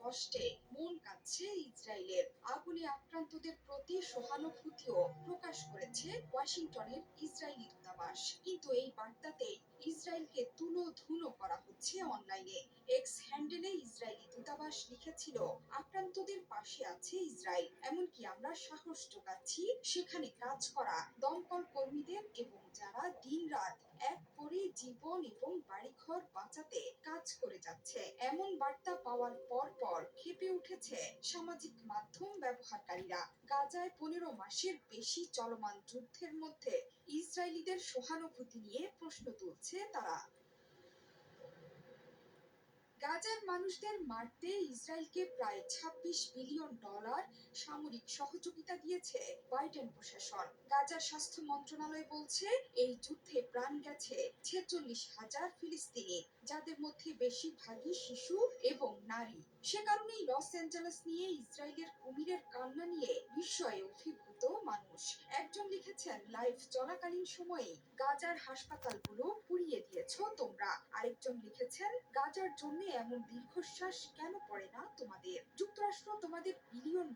কষ্টে মন কাঁদছে ইসরায়েলের। আগুনে আক্রান্তদের প্রতি সহানুভূতিও প্রকাশ করেছে ওয়াশিংটনের ইসরায়েলি দূতাবাস। কিন্তু এই বার্তাতেই ইসরায়েলকে তুলোধুনো করা হচ্ছে অনলাইনে। এক্স হ্যান্ডেলে ইসরায়েলি দূতাবাস লিখেছিল, আক্রান্তদের পাশে আছে ইসরায়েল, এমনকি আমরা সাহস যোগাচ্ছি সেখানে কাজ করা দমকল কর্মীদের এবং যারা দিনরাত এক করে জীবন এবং বাড়িঘর বাঁচাতে কাজ করে যাচ্ছে। এমন বার্তা পাওয়ার পর ক্ষেপে উঠেছে সামাজিক মাধ্যম ব্যবহারকারীরা। গাজায় ১৫ মাসের বেশি চলমান যুদ্ধের মধ্যে ইসরায়েলিদের সহানুভূতি নিয়ে প্রশ্ন তুলছে তারা। গাজার মানুষদের মারতে ইসরায়েলকে প্রায় $২৬ বিলিয়ন সামরিক সহযোগিতা দিয়েছে বাইডেন প্রশাসন। গাজার স্বাস্থ্য মন্ত্রণালয় বলছে, এই যুদ্ধে প্রাণ গেছে ৪৬,০০০ ফিলিস্তিনি, যাদের মধ্যে বেশিরভাগই শিশু এবং নারী। সে কারণেই লস অ্যাঞ্জেলেস নিয়ে ইসরায়েলের কুমিরের কান্না নিয়ে বিস্ময়ে অভিভূত মানুষ। একজন লিখেছেন, লাইভ চলাকালীন সময়ে গাজার হাসপাতালগুলো পুড়িয়ে দিয়েছো তোমরা। আরেকজন লিখেছেন, গাজার জন্য এমন দীর্ঘশ্বাস কেন পড়ে না তোমাদের? যুক্তরাষ্ট্র তোমাদের $বিলিয়ন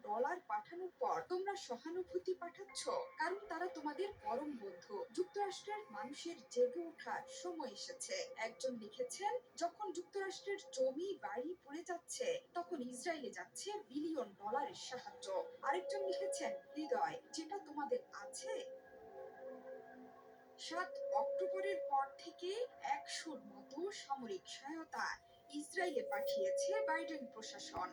পাঠানোর পর তোমরা সহানুভূতি পাঠাচ্ছ, কারণ তারা তোমাদের পরম বন্ধু। যুক্তরাষ্ট্রের মানুষের জেগে ওঠার সময় এসেছে। একজন লিখেছেন, যখন যুক্তরাষ্ট্রের জমি বাড়ি পুড়ে যাচ্ছে, তখন ইসরায়েলে যাচ্ছে $বিলিয়ন সাহায্য। আরেকজন লিখেছেন, হৃদয় যেটা তোমাদের আছে। ৭ অক্টোবরের পর থেকে ১০০-র মতো সামরিক সহায়তা ইসরায়েলে পাঠিয়েছে বাইডেন প্রশাসন।